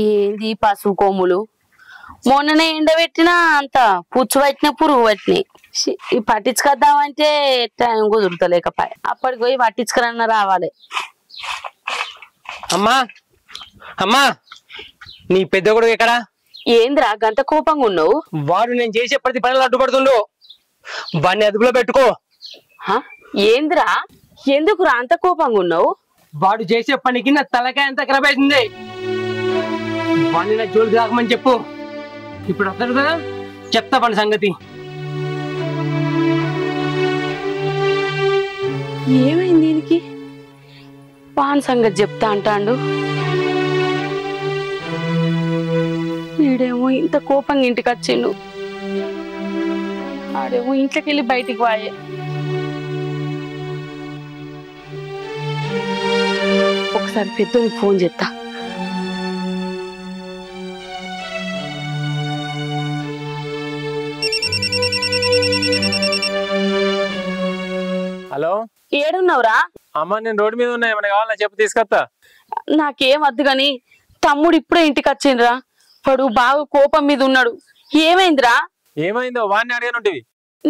ఏంది పసుపు కొమ్ములు మొన్ననే ఎండబెట్టినా అంత పుచ్చు పట్టిన పురుగు పట్టినాయి పట్టించుకొద్దామంటే టైం కుదురుతలేకపాయ అప్పటికి పోయి పట్టించుకురన్నా రావాలి. అమ్మా అమ్మా నీ పెద్ద కొడుకు ఎక్కడా? ఏంద్రా గంత కోపంగా ఉన్నావు? వాడు నేను చేసే ప్రతి పనులు అడ్డుపడుతుండు, వాడిని అదుపులో పెట్టుకో. ఏంద్రా ఎందుకురా అంత కోపంగా ఉన్నావు? వాడు చేసే పనికి నా తలకాయ అంతా ఖరాబ్ అవుతుంది. వాడిని నా జోలికి రాకమని చెప్పు. ఇప్పుడు అతడు కదా చెప్తా పని సంగతి. ఏమైంది దీనికి? పాన్ సంగతి చెప్తా అంటాండు. వీడేమో ఇంత కోపంగా ఇంటికి వచ్చిండు, ఆడేమో ఇంట్లోకి వెళ్ళి బయటికి వాయే. ఒకసారి పెద్దోనికి ఫోన్ చేస్తా. హలో, ఏడున్నావురా? అమ్మ నేను రోడ్డు మీద ఉన్నా, ఏమైనా కావాలా చెప్పు తీసుకొస్తా. నాకేం వద్దు గాని తమ్ముడు ఇప్పుడే ఇంటికి వచ్చిండ్రా. వాడు బాగా కోపం మీద ఉన్నాడు. ఏమైందిరా? ఏమైందో వాడిని అడిగానుంటివి.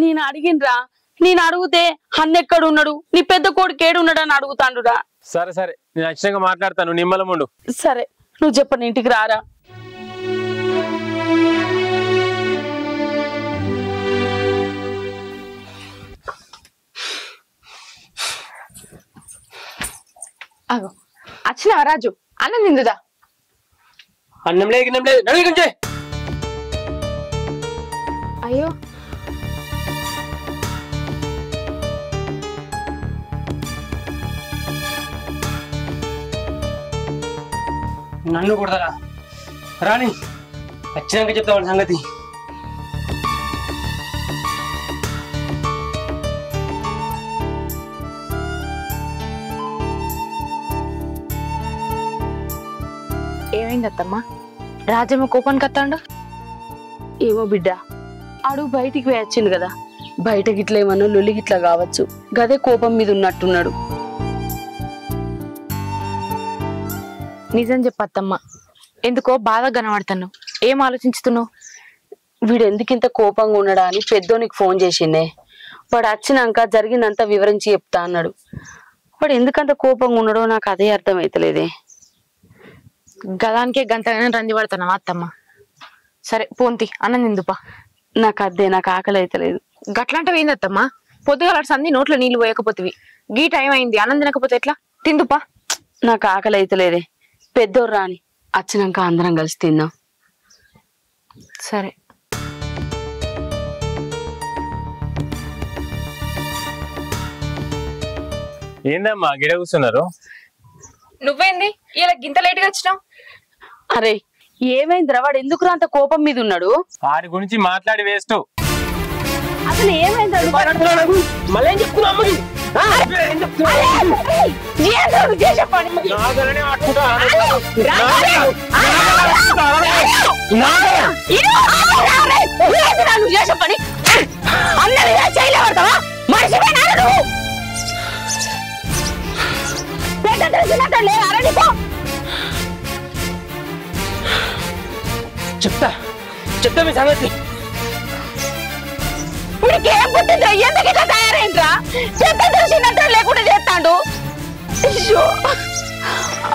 నేను అడిగినరా, నేను అడిగితే అన్నెక్కడ ఉన్నాడు, నీ పెద్ద కొడుకు ఏడున్నాడు అని అడుగుతాండురా. సరే సరే నేను ఖచ్చితంగా మాట్లాడతాను, నిమ్మలం ఉండు. సరే నువ్వు చెప్పను ఇంటికి రారా. అగో వచ్చినావా రాజు? అన్నం తిందుదా? అన్నం లేదు గిన్నం లేదు, నడుగుంచే. అయ్యో నన్ను కొడతారా? రాని ఖచ్చితంగా చెప్తావాడి సంగతి. ఏమైంది అత్తమ్మా? రాజమ్మ కోపానికి వస్తాడు. ఏమో బిడ్డ, అడుగు బయటికి వేయచ్చిండు కదా, బయట గిట్ల ఏమన్నా లొల్లి గిట్లా కావచ్చు, గదే కోపం మీద ఉన్నట్టున్నాడు. నిజం చెప్పత్తమ్మా, ఎందుకో బాగా కనబడుతున్నావు. ఏం ఆలోచించుతున్నావు? వీడు ఎందుకింత కోపంగా ఉన్నాడా అని పెద్దోనికి ఫోన్ చేసిండే. వాడు వచ్చినాక జరిగిందంతా వివరించి చెప్తా అన్నాడు. వాడు ఎందుకంత కోపంగా ఉన్నాడో నాకు అదే అర్థమైతలేదే. గదానికే గంటగానే రంది పడుతున్నావా అత్తమ్మ? సరే పోంతి అన్నం తిందుపా. నాకు ఆకలి అయితలేదు. గట్లాంటివి ఏందత్తమ్మా? పొద్దుగాల సంధి నోట్లో నీళ్లు పోయకపోతేవి, గీ టైం అయింది అన్నం తినకపోతే ఎట్లా? తిందుపా. నాకు ఆకలి అయితలేదే. పెద్దోరు రాని వచ్చినాక అందరం కలిసి తిందాం. సరే. ఏందమ్మా గిడ కూర్చున్నారు? నువ్వేంది ఇలా గింత లేట్ గా వచ్చినావు? అరే ఏమైందిరా? వాడు ఎందుకు అంత కోపం మీద ఉన్నాడు? వారి గురించి మాట్లాడి వేస్ట్. అసలు ఏమైంది? మళ్ళీ చెప్తున్నా అమ్మకి. చెప్తా మీ సంగతి. ఏం పుట్టిందో ఎందుకు ఇట్లా తయారైందిరా? చెత్త తెలిసినట్టు లేకుండా చేస్తాడు.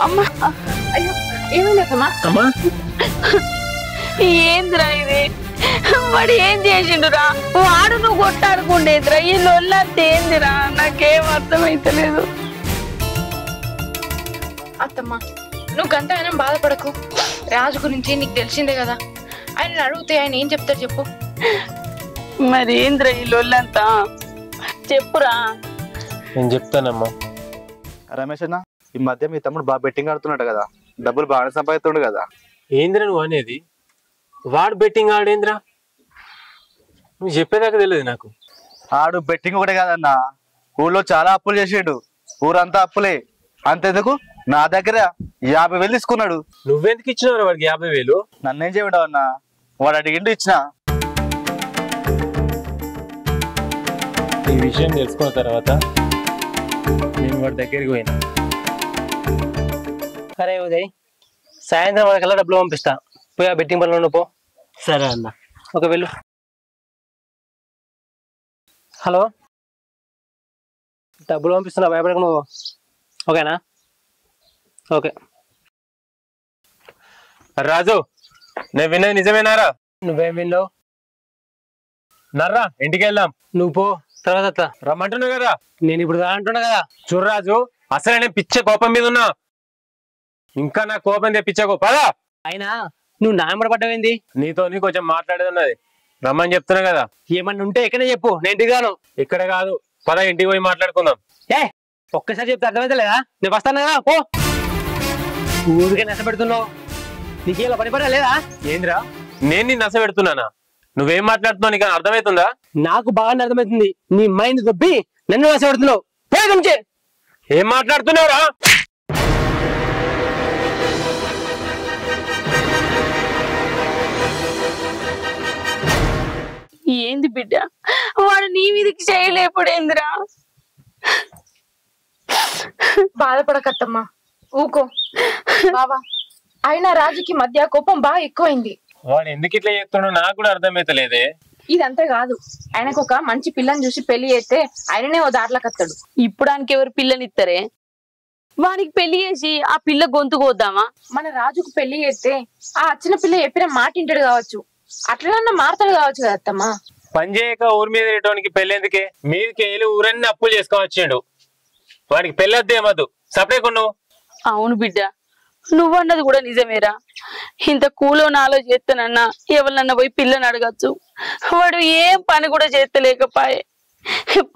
అమ్మా అయ్యో ఏమైందమ్మా? అమ్మా ఏందిరా ఇది? వాడు ఏం చేసిండురా? వాడు నువ్వు కొట్టాడుకుండేదిరా, ఈ లొల్లంతా ఏందిరా? నాకేం అర్థమైతలేదు. అత్తమ్మా నువ్వు గంట ఆయన బాధపడకు. రాజు గురించి నీకు తెలిసిందే కదా, ఆయన అడిగితే ఆయన ఏం చెప్తారు చెప్పు. మరి ఏంద్రా ఈ లొల్లంతా? చెప్పురా. నేను చెప్తానమ్మా. రమేష్ అన్న, ఈ మధ్య మీ తమ్ముడు బాగా బెట్టింగ్ ఆడుతున్నాడు కదా, డబ్బులు బాగానే సంపాదిస్తుండు కదా. ఏంద్రా నువ్వు అనేది? వాడు బెట్టింగ్ ఆడేంద్రా? నువ్వు చెప్పేదాకా తెలియదు నాకు. ఆడు బెట్టింగ్ ఒకటే కాదన్న, ఊళ్ళో చాలా అప్పులు చేసాడు. ఊరంతా అప్పులే. అంతెందుకు నా దగ్గర 50,000 తీసుకున్నాడు. నువ్వెందుకు ఇచ్చినావు వాడికి 50,000? నన్నేం చేయడం అన్న, వాడు అడిగిండు ఇచ్చిన. ఈ విషయం తెలుసుకున్న తర్వాత నేను వాడి దగ్గరికి పోయినా. సరే ఉదయ్, సాయంత్రం వరకల్లా డబ్బులు పంపిస్తా. పోయి ఆ బెట్టింగ్ పనులు పో. సరే అన్న. ఓకే వెళ్ళు. హలో, డబ్బులు పంపిస్తున్నా, భయపడకు నువ్వు. ఓకేనా? ఓకే. రాజు, నేను విన్నది నిజమేనారా? నువ్వేం విన్నావు? నర్రా ఇంటికి వెళ్దాం. నువ్వు పో, తర్వాత రమ్మంటున్నావు కదా. నేను ఇప్పుడు అంటున్నా కదా. చూడరాజు, అసలు నేను పిచ్చ కోపం మీద ఉన్నా. ఇంకా నా కోపం తెప్పించకో పదా. అయినా నువ్వు నాయమడ పడ్డావేంది? నీతో కొంచెం మాట్లాడేది ఉన్నది, రమ్మని చెప్తున్నా కదా. ఏమన్నా ఉంటే ఎక్కడే చెప్పు, నేను ఇంటికి రాను. ఇక్కడ కాదు, పద ఇంటికి పోయి మాట్లాడుకుందాం. ఒక్కసారి చెప్తే అర్థమైతే లేదా? నేను వస్తాను కదా, పో. ఊరికే నచ్చ పెడుతున్నావు, నీకేలా పని పడా లేదా? ఏంద్రా, నేను నీ నస పెడుతున్నానా? నువ్వేం మాట్లాడుతున్నావు, నీకు అర్థమవుతుందా? నాకు బాగా అర్థమవుతుంది. నీ మైండ్ దొబ్బి నన్ను నచ్చ పెడుతున్నావు. పోయి ఏం మాట్లాడుతున్నావురా? ఏంది బిడ్డ, వాడు నీ మీదకి చేయలేపడేందిరా? బాధపడకత్తమ్మా, ఊకో. బావా, అయినా రాజుకి మధ్య కోపం బాగా ఎక్కువైంది. వాడు ఎందుకు ఇట్లా చేస్తున్నాడో నాకు కూడా అర్థమైతలేదే. ఇదంతా కాదు, ఆయనకు ఒక మంచి పిల్లని చూసి పెళ్లి చేస్తే ఆయననే ఓ దాంట్లోకి వస్తాడు. ఇప్పుడు ఆయనకి ఎవరు పిల్లనిస్తారే? వానికి పెళ్లి చేసి ఆ పిల్ల గొంతు కోద్దామా? మన రాజుకు పెళ్లి చేస్తే ఆ వచ్చిన పిల్ల చెప్పిన మాట ఇంటాడు కావచ్చు, అట్లనన్నా మారతాడు కావచ్చు కదా అత్తమ్మా. పని చేయక ఊరి మీద రేటోనికి పెళ్ళేందుకే? మీదకి వెళ్ళి ఊరన్నీ అప్పులు చేసుకోవచ్చాడు. వాడికి పెళ్ళొద్దేమద్దు, సపరేట్ నువ్వు. అవును బిడ్డ, నువ్వన్నది కూడా నిజమేరా. ఇంత కూలో నాలో చేస్తానన్నా ఎవరినన్నా పోయి పిల్లని అడగచ్చు. వాడు ఏం పని కూడా చేస్తలేకపాయే.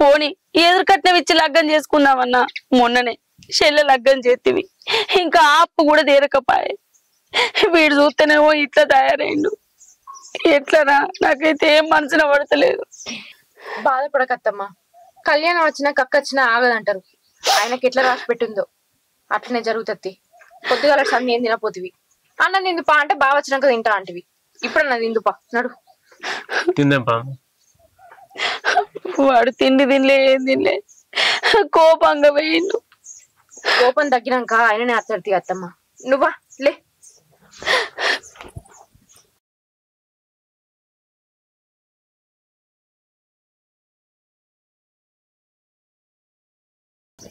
పోని ఎదురు కట్నం ఇచ్చి లగ్గం చేసుకుందామన్నా మొన్ననే చెల్లె లగ్గం చేతివి, ఇంకా ఆపు కూడా తీరకపాయే. వీడు చూస్తేనేమో ఇట్లా తయారైండు. ఎట్లరా, నాకైతే ఏం మనసున పడతలేదు. బాధపడకత్తమ్మా, కళ్యాణం వచ్చినా కక్కచ్చినా ఆగదంటారు. ఆయనకి ఎట్లా రాసి పెట్టిందో అట్లనే జరుగుతుంది. పొద్దుగాల సంధి ఏం తినపోతివి, అన్న నిందుపా అంటే బాగా వచ్చినాక తింటా అంటివి. ఇప్పుడు అన్నది నిందుపా, నడు తిందాంపా. వాడు తిండి తినలే, ఏం తినలే, కోపంగా పోయిండు. కోపం తగ్గినాక ఆయననే అత్తడి అత్తమ్మా. నువ్వా లే.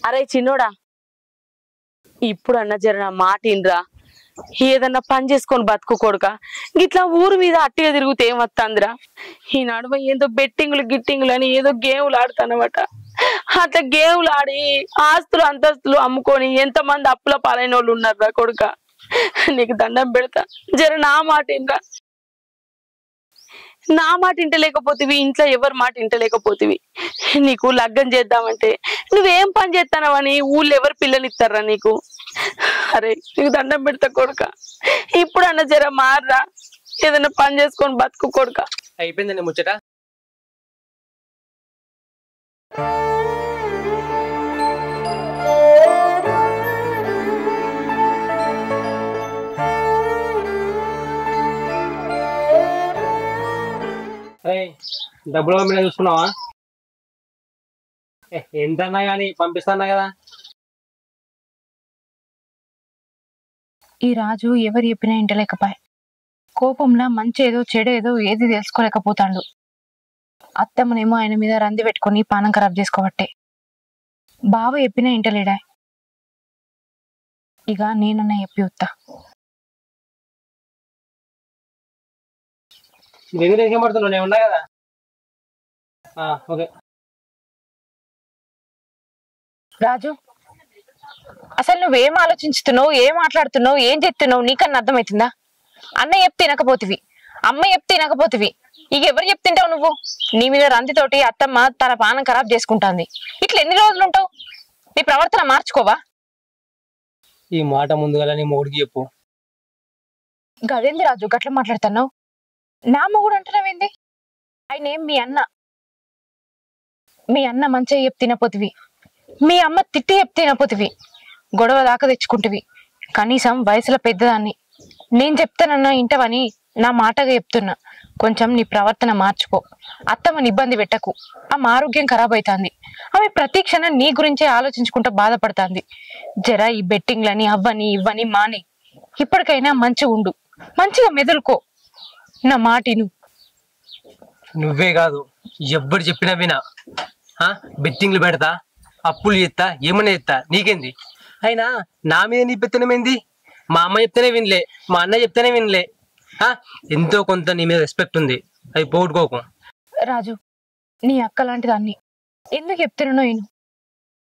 అరే చిన్నోడా, ఇప్పుడు అన్న జర నా మాట ఇన్రా. ఏదన్నా పని చేసుకొని బతుకుకోడుక ఇట్లా ఊరు మీద అట్టిగా తిరుగుతే ఏమత్తాందిరా? ఈ నడుమ ఏదో బెట్టింగులు గిట్టింగులు అని ఏదో గేములు ఆడుతానమాట. అట్లా గేములు ఆడి ఆస్తులు అంతస్తులు అమ్ముకొని ఎంతమంది అప్పుల పాలైన వాళ్ళు ఉన్నారా కొడుక? నీకు దండం పెడతా, జర నా మాట ఇన్రా. నా మాట ఇంటలేకపోతివి, ఇంట్లో ఎవరి మాట ఇంటలేకపోతివి. నీకు లగ్గం చేద్దామంటే నువ్వేం పని చేస్తానవని ఊళ్ళో ఎవరు పిల్లనిస్తారా నీకు? అరే నీకు దండం పెడతా కొడుక, ఇప్పుడు అన్న జర మారరా, ఏదైనా పని చేసుకొని బతుకు కొడుక. అయిపోయిందండి ముచ్చట. డబ్బులు పంపిణీ చూసుకున్నావా? ఎంతన్నా కానీ పంపిస్తాన్నా కదా. ఈ రాజు ఎవరు చెప్పినా ఇంటలేకపాయ్. కోపంలో మంచి ఏదో చెడేదో ఏది తెలుసుకోలేకపోతాడు. అత్తమ్మనేమో ఆయన మీద రంది పెట్టుకుని పానం ఖరాబ్ చేసుకోబట్టే. బావ చెప్పినా ఇంటలేడా. ఇక నేనన్నా చెప్పి వస్తా. ఏం పడుతున్నావు, నేను ఉన్నా కదా. ఓకే రాజు, అసలు నువ్వేం ఆలోచించుతున్నావు, ఏం మాట్లాడుతున్నావు, ఏం చెప్తున్నావు నీకన్నా అర్థమవుతుందా? అన్న చెప్తే వినకపోతివి, అమ్మ చెప్తే వినకపోతివి, ఇక ఎవరు చెప్తుంటావు నువ్వు? నీ మీద రందితోటి అత్తమ్మ తన పానం ఖరాబ్ చేసుకుంటాంది. ఇట్లా ఎన్ని రోజులు ఉంటావు? నీ ప్రవర్తన మార్చుకోవా? ఈ మాట ముందుగా నీ మొగుడికి చెప్పు. గదేంది రాజు గట్ల మాట్లాడుతున్నావు? నా మొగుడు అంటున్నావేంది? ఆయన ఏం మీ అన్న. మీ అన్న మంచిగా చెప్తే తినపోతివి, మీ అమ్మ తిట్టి చెప్తే తినపోతివి, గొడవ దాకా తెచ్చుకుంటువి. కనీసం వయసులో పెద్దదాన్ని, నేను చెప్తానన్నా ఇంటవని నా మాటగా చెప్తున్నా. కొంచెం నీ ప్రవర్తన మార్చుకో. అత్తమ్మని ఇబ్బంది పెట్టకు. ఆమె ఆరోగ్యం ఖరాబ్ అవుతుంది. ఆమె ప్రతి క్షణం నీ గురించే ఆలోచించుకుంటూ బాధపడుతుంది. జర ఈ బెట్టింగ్లని అవ్వని ఇవ్వని మాని. ఇప్పటికైనా మంచిగా ఉండు, మంచిగా మెదులుకో. నా మాటిను. నువ్వే కాదు ఎవ్వరు చెప్పినా వినా. బెట్టింగ్లు పెడతా, అప్పులు చేస్తా, ఏమన్నా చేస్తా, నీకేంది? అయినా నా మీద నీ పెత్తనమేంది? మా అమ్మ చెప్తేనే వినలే, మా అన్న చెప్తేనే వినలే. ఎంతో కొంత నీ మీద రెస్పెక్ట్ ఉంది, అది పోగొట్టుకోకు. రాజు, నీ అక్క లాంటి దాన్ని ఎందుకు చెప్తున్నానో నేను.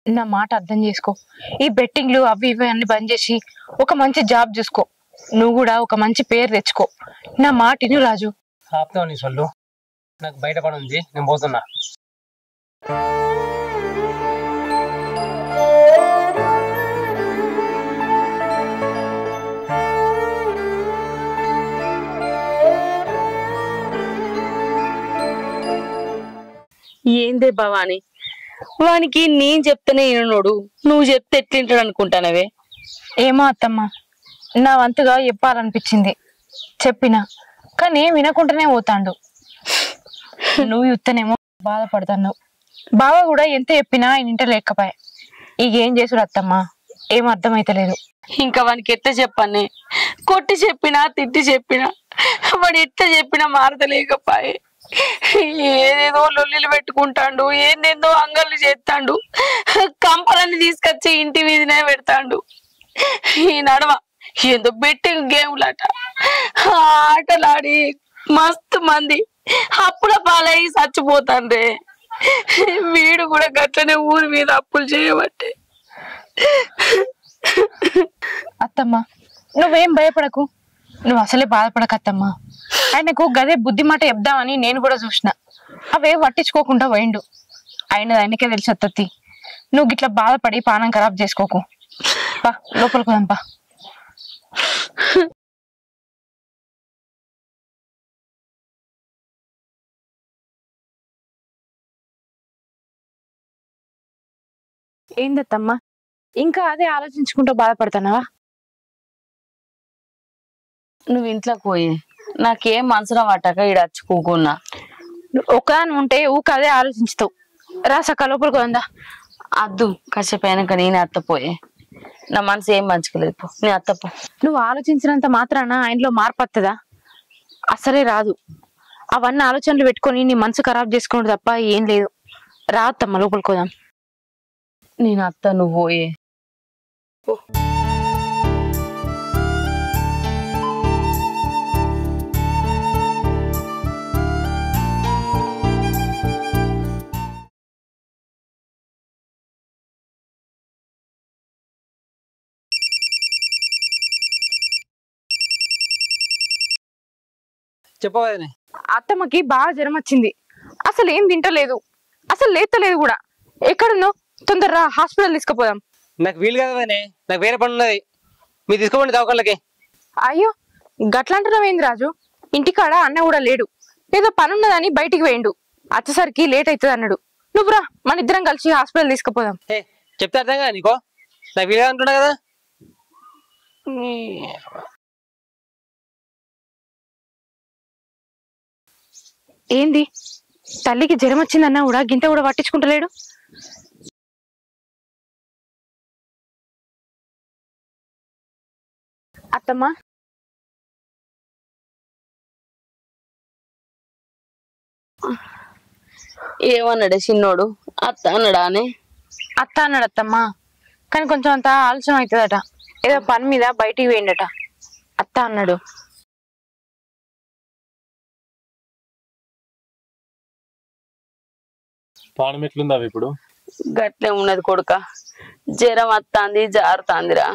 నా మాట అర్థం చేసుకో. ఈ బెట్టింగ్లు అవి ఇవి అన్ని బంద్ చేసి ఒక మంచి జాబ్ చూసుకో. నువ్వు కూడా ఒక మంచి పేరు తెచ్చుకో. నా మాట ఇను రాజు. ఆపుతావు నీ సొల్లు, నాకు బయట పని ఉంది, నేను పోతున్నా. ఏందే భవాని, వానికి నేను చెప్తేనే వినోడు, నువ్వు చెప్తే ఎట్లింటాడు అనుకుంటానవే? ఏమో అత్తమ్మ, నా వంతుగా చెప్పాలనిపించింది, చెప్పినా. కానీ ఏం వినకుండానే పోతాండు. నువ్వు యుత్తనేమో బాధపడతాను. బావ కూడా ఎంత చెప్పినా ఆయన ఇంట లేకపోయా. ఇక ఏం చేసుడు అత్తమ్మ, ఏం అర్థమైతలేదు. ఇంకా వానికి ఎట్లా చెప్పానే? కొట్టి చెప్పినా తిట్టి చెప్పినా వాడు ఎట్లా చెప్పినా మారతలేకపాయే. ఏదేదో లొల్లిలు పెట్టుకుంటాడు, ఏందేందో అంగళ్ళు చేస్తాడు, కంపలన్నీ తీసుకొచ్చి ఇంటి మీదనే పెడతాడు. ఈ నడమ ఏదో బెట్టింగ్ గేమ్లట, ఆటలాడి మస్తు మంది అప్పుల పాలయ్యి చచ్చిపోతాండ్రే. వీడు కూడా గట్లనే ఊరి మీద అప్పులు చేయబట్టే. అత్తమ్మ, నువ్వేం భయపడకు, నువ్వు అసలే బాధపడక అత్తమ్మ. ఆయనకు గదే బుద్ధి మాట చెప్దామని నేను కూడా చూసిన, అవే పట్టించుకోకుండా పోయిండు. ఆయనకే తెలిసి వత్తత్తి. నువ్వు గిట్లా బాధపడి పానం ఖరాబ్ చేసుకోకు. పా లోపలికి పోదాంపా. ఏందత్తమ్మా, ఇంకా అదే ఆలోచించుకుంటూ బాధపడతానవా? నువ్వు ఇంట్లోకి పోయి, నాకేం మనసులో పట్టక ఈడ వచ్చి కూకున్నా. ఒకదాని ఉంటే ఊక అదే ఆలోచించుతావు. రా సక్క లోపలికి పోందా. అద్దు, కాసేపు అయినాక నేనే అత్తపోయే. నా మనసు ఏం మంచుకోలేదు, పో నేను అత్తపో. నువ్వు ఆలోచించినంత మాత్రాన ఆయనలో మార్పు వస్తుందా? అసలే రాదు. అవన్నీ ఆలోచనలు పెట్టుకొని నీ మనసు ఖరాబ్ చేసుకోవడం తప్ప ఏం లేదు. రా అత్తమ్మ లోపలికి పోదాం. నేను అత్త, నువ్వు పోయే. చెప్పవే. అత్తమ్మకి బాగా జ్వరం వచ్చింది, అసలు ఏం తింటలేదు, అసలు లేతలేదు కూడా. ఎక్కడున్నావు? తొందరరా, హాస్పిటల్ తీసుకుపోదాం. నాకు వీలు కదనే, నాకు వేరే పని ఉన్నది, మీరు తీసుకోండి దవాఖానలకి. అయ్యో, గట్లంటున్నావేంది రాజు? ఇంటికాడ అన్న కూడా లేడు, ఏదో పని ఉన్నదని బయటికి వేయండు. వచ్చేసరికి లేట్ అవుతుంది అన్నాడు. నువ్వురా, మన ఇద్దరం కలిసి హాస్పిటల్ తీసుకుపోదాం. చెప్తే అర్థం కదా నీకో? నాకు వీలు అంటున్నా కదా. ఏంది, తల్లికి జ్వరం వచ్చిందన్నా కూడా గింత కూడా పట్టించుకుంటలేడు. అత్తమ్మ, ఏమన్నాడే చిన్నోడు? అత్త అన్నాడా అని? అత్త అన్నాడు అత్తమ్మ, కానీ కొంచెం అంత ఆలస్యం అవుతుందట, ఏదో పని మీద బయటికి వేయండట. అత్త అన్నాడు. పానం ఎట్లుందా ఇప్పుడు? గట్లే ఉన్నది కొడుక, జ్వరం వస్తాంది, జారుతాందిరా.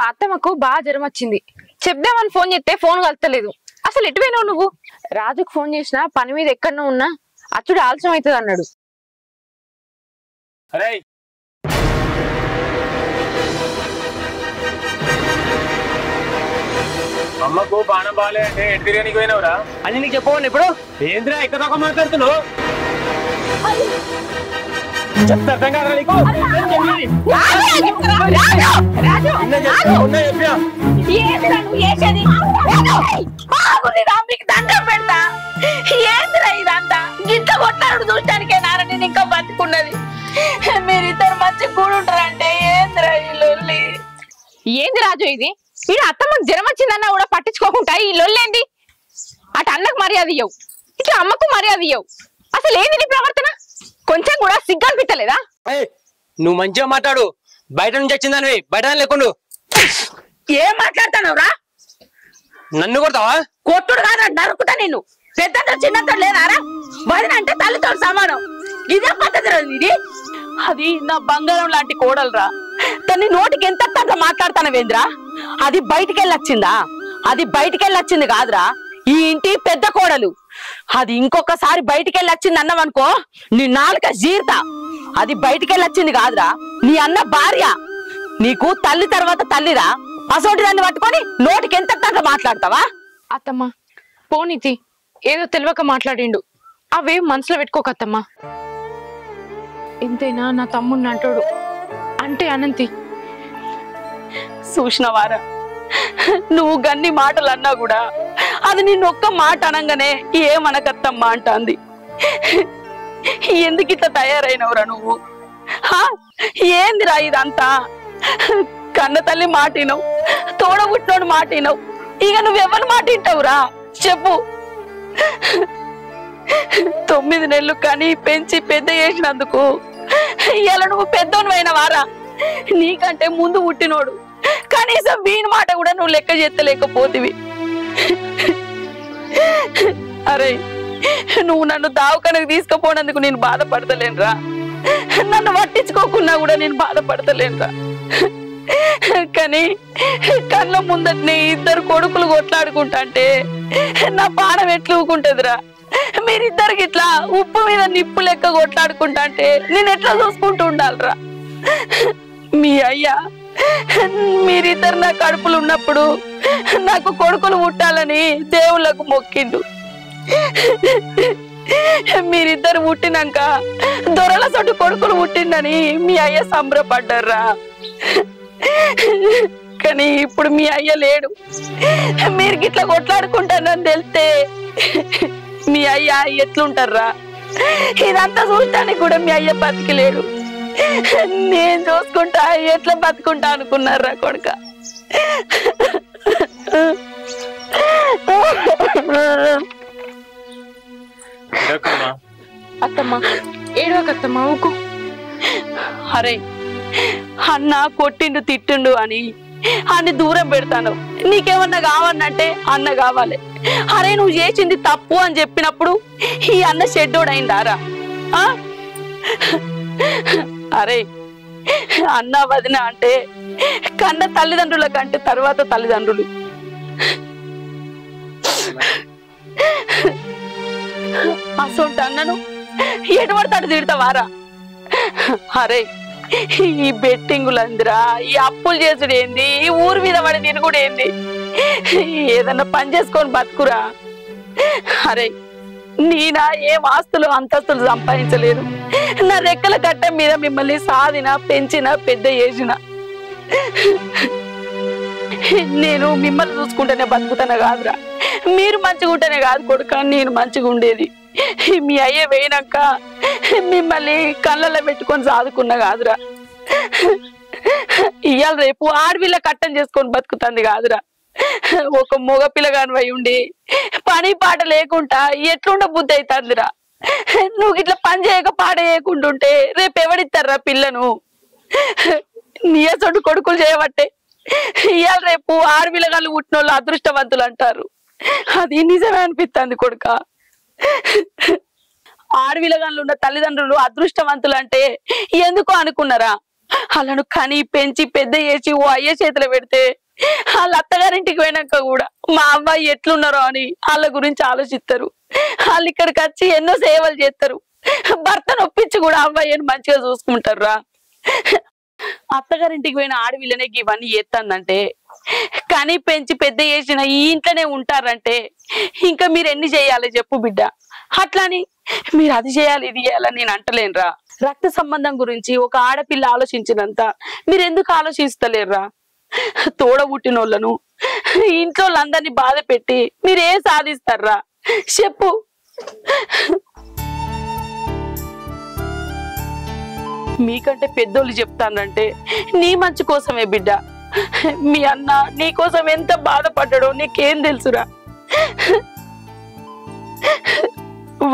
అత్తమ్మకు బాగా జ్వరం వచ్చింది, చెప్దామని ఫోన్ చేస్తే ఫోన్ కలుతలేదు. అసలు ఎటువైనావు నువ్వు? రాజుకు ఫోన్ చేసినా పని మీద ఎక్కడనో ఉన్నా అచ్చుడు ఆలస్యం అవుతుంది అన్నాడు. అమ్మకు బాణం బాలే అంటే ఎటు తిరగనికి పోయినవురా? అని నీకు చెప్పవని ఇప్పుడు ఏంద్రా ఇక్కడ ఒక మాట్లాడుతున్నావు? చెప్తా అర్థం కాదా నీకు? దండం పెడతా, ఏంద్రా ఇదంతా? గిట్ట కొట్లాడు చూడటానికే నారని ఇంకా బతుకున్నది. మీరిద్దరు మంచి కూడుంటారంటే ఏంద్రా ఈ లొల్లి? ఏంది రాజు ఇది? ఈడ అత్తమ్మకు జ్వరం వచ్చిందన్నా కూడా పట్టించుకోకుండా ఈ లొల్లేంది? అటు అన్నకు మర్యాద ఇయ్యవు, ఇట్లా అమ్మకు మర్యాద ఇయ్యవు. అసలు ఏంది నీ ప్రవర్తన? కొంచెం కూడా సిగ్గు అనిపించలేదా? నువ్వు మంచిగా మాట్లాడు. బయట నుంచి వచ్చిందానివి, బయట లేకుండా. ఏం మాట్లాడతానవురా? నన్ను కొడతావా? కొట్టుడు కాదు, నరుకుతా నిన్ను. పెద్దతో చిన్నతో లేదారా? వదిన అంటే తల్లితో సమానం. ఇదే పద్ధతి ఇది. అది నా బంగారం లాంటి కోడలురా. దాన్ని నోటికి ఎంత అట్లా మాట్లాడతానవేంద్రా? అది బయటికెళ్ళొచ్చిందా? అది బయటికెళ్ళొచ్చింది కాదురా, ఈ ఇంటి పెద్ద కోడలు. అది ఇంకొకసారి బయటికెళ్ళొచ్చింది అన్నవనుకో నీ నాలుక జీర్తా. అది బయటికెళ్ళొచ్చింది కాదురా, నీ అన్న భార్య. నీకు తల్లి తర్వాత తల్లిరా. అసోటి దాన్ని పట్టుకొని నోటికి ఎంత అట్లా మాట్లాడతావా? అత్తమ్మ పోనీతి, ఏదో తెలియక మాట్లాడిండు, అవేం మనసులో పెట్టుకోకత్తమ్మా. ఎంతైనా నా తమ్ముడిని అంటాడు అంటే అనంతి. చూసినవారా, నువ్వు గన్ని మాటలు అన్నా కూడా అది నిన్ను ఒక్క మాట అనగానే ఏమనకత్తమ్మా అంటాంది. ఎందుకు ఇట్లా తయారైనవురా నువ్వు? ఏందిరా ఇదంతా? కన్న తల్లి మాటినవు, తోడబుట్టినోడు మాటినవు, ఇక నువ్వెవరి మాట వింటావురా చెప్పు? 9 నెలలు కానీ పెంచి పెద్ద చేసినందుకు ఇలా నువ్వు పెద్దోనివైన వారా? నీకంటే ముందు పుట్టినోడు, కనీసం వీని మాట కూడా నువ్వు లెక్క చేస్తలేకపోతివి. అరే, నువ్వు నన్ను దావకనకు తీసుకుపోనందుకు నేను బాధపడతలేనురా. నన్ను పట్టించుకోకున్నా కూడా నేను బాధపడతలేనురా. కానీ కళ్ళ ముందట్నే 2 కొడుకులు కొట్లాడుకుంటా అంటే నా పానం ఎట్లుకుంటదిరా? మీరిద్దరికి ఇట్లా ఉప్పు మీద నిప్పు లెక్క కొట్లాడుకుంటా అంటే నేను ఎట్లా చూసుకుంటూ ఉండాలిరా? మీ అయ్యా మీరిద్దరు నా కడుపులు ఉన్నప్పుడు నాకు కొడుకులు పుట్టాలని దేవుళ్ళకు మొక్కిండు. మీరిద్దరు పుట్టినాక దొరల చోటు కొడుకులు పుట్టిండని మీ అయ్య సంబరపడ్డారా. కానీ ఇప్పుడు మీ అయ్య లేడు. మీరు గిట్లా కొట్లాడుకుంటానని తెలిస్తే మీ అయ్య ఎట్లుంటారా? ఇదంతా చూడటానికి కూడా మీ అయ్య బతికిలేడు. నేను చూసుకుంటా ఎట్లా బతుకుంటా అనుకున్నారా కొడుక? అత్తమ్మ ఏడవకత్తమ్మ, ఊకు. అరే, అన్న కొట్టిండు తిట్టిండు అని అన్ని దూరం పెడతాను. నీకేమన్నా కావన్నంటే అన్న కావాలి. అరే, నువ్వు చేసింది తప్పు అని చెప్పినప్పుడు ఈ అన్న షెడ్డోడైందారా? అరే, అన్న వదిన అంటే కన్న తల్లిదండ్రుల కంటే తర్వాత తల్లిదండ్రులు. అసొంటి అన్నను ఎటుపడతాడు తిడతావారా? అరే, ఈ బెట్టింగులందిరా, ఈ అప్పులు చేసుడు ఏంది, ఈ ఊరి మీద పడి తిరుగుడు ఏంది? ఏదన్నా పని చేసుకొని బతుకురా. అరే, నేనా ఏం ఆస్తులు అంతస్తులు సంపాదించలేదు. నా రెక్కల కట్ట మీద మిమ్మల్ని సాధిన పెంచిన పెద్ద చేసిన. నేను మిమ్మల్ని చూసుకుంటేనే బతుకుతాను కాదురా. మీరు మంచిగా ఉంటేనే కాదు కొడుక నేను మంచిగా ఉండేది. మీ అయ్యే వేయినాక మిమ్మల్ని కళ్ళల్లో పెట్టుకొని సాదుకున్నా కాదురా. ఇవాళ రేపు ఆడవిల్ల కట్టం చేసుకొని బతుకుతుంది కాదురా. ఒక మగ పిల్లగాని అయి ఉండి పని పాట లేకుండా ఎట్లుండ బుద్ధి అవుతుందిరా. నువ్వు ఇట్లా పని చేయక పాట చేయకుండా ఉంటే రేపు ఎవడిస్తారా పిల్లను? నీయసొంటి కొడుకులు చేయబట్టే ఇవాళ రేపు ఆడపిల్లగాళ్ళు పుట్టిన వాళ్ళు అదృష్టవంతులు అంటారు. అది నిజమే అనిపిస్తుంది కొడుక. ఆడపిల్లగాళ్ళు ఉన్న తల్లిదండ్రులు అదృష్టవంతులు అంటే ఎందుకు అనుకున్నారా? వాళ్ళను కని పెంచి పెద్ద చేసి ఓ అయ్య చేతిలో పెడితే వాళ్ళ అత్తగారింటికి పోయినాక కూడా మా అబ్బాయి ఎట్లున్నారో అని వాళ్ళ గురించి ఆలోచిస్తారు. వాళ్ళు ఇక్కడికి వచ్చి ఎన్నో సేవలు చేస్తారు. భర్తను ఒప్పించి కూడా అబ్బాయిని మంచిగా చూసుకుంటారా? అత్తగారింటికి పోయిన ఆడవిల్లనే ఇవన్నీ చేస్తానంటే, కని పెంచి పెద్ద చేసిన ఈ ఇంట్లోనే ఉంటారంటే ఇంకా మీరు ఎన్ని చేయాలి చెప్పు బిడ్డ? అట్లాని మీరు అది చేయాలి ఇది చేయాలని నేను అంటలేనురా. రక్త సంబంధం గురించి ఒక ఆడపిల్ల ఆలోచించినంత మీరు ఎందుకు ఆలోచిస్తలేరురా? తోడబుట్టిన వాళ్ళను ఇంట్లో వాళ్ళందరినీ బాధ పెట్టి మీరేం సాధిస్తారా చెప్పు? మీకంటే పెద్దోళ్ళు చెప్తానంటే నీ మంచి కోసమే బిడ్డ. మీ అన్న నీకోసం ఎంత బాధపడ్డాడో నీకేం తెలుసురా.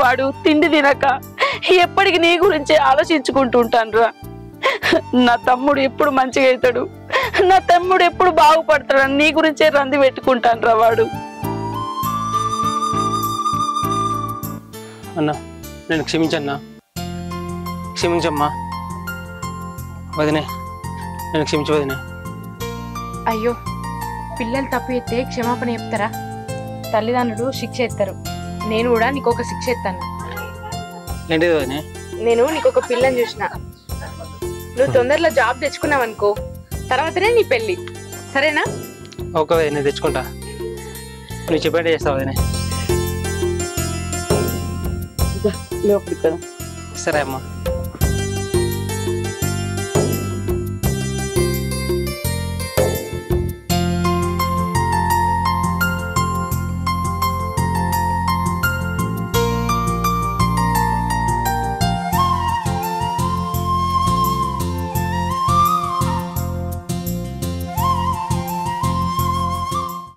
వాడు తిండి తినక ఎప్పటికి నీ గురించి ఆలోచించుకుంటూ ఉంటానురా. నా తమ్ముడు ఎప్పుడు మంచిగా అవుతాడు, నా తమ్ముడు ఎప్పుడు బాగుపడతాడని నీ గురించే రంది పెట్టుకుంటానురా వాడు. అన్నా నేను క్షమించన్నా, క్షమించమ్మా వదినే, నేను క్షమించు వదినే. అయ్యో, పిల్లలు తప్పు ఎత్తే క్షమాపణ చెప్తారా? తల్లిదండ్రులు శిక్ష ఎత్తారు. నేను కూడా నీకు ఒక శిక్ష ఎత్తాను. ఏంటిది వదినే? నేను నీకు ఒక పిల్లని చూసిన. నువ్వు తొందరలో జాబ్ తెచ్చుకున్నావు అనుకో, తర్వాతనే నీ పెళ్ళి, సరేనా? ఓకే వదినే, తెచ్చుకుంటా. నువ్వు చెప్పండి చేస్తావు వదినే. లోపలికి కదా. సరే అమ్మా.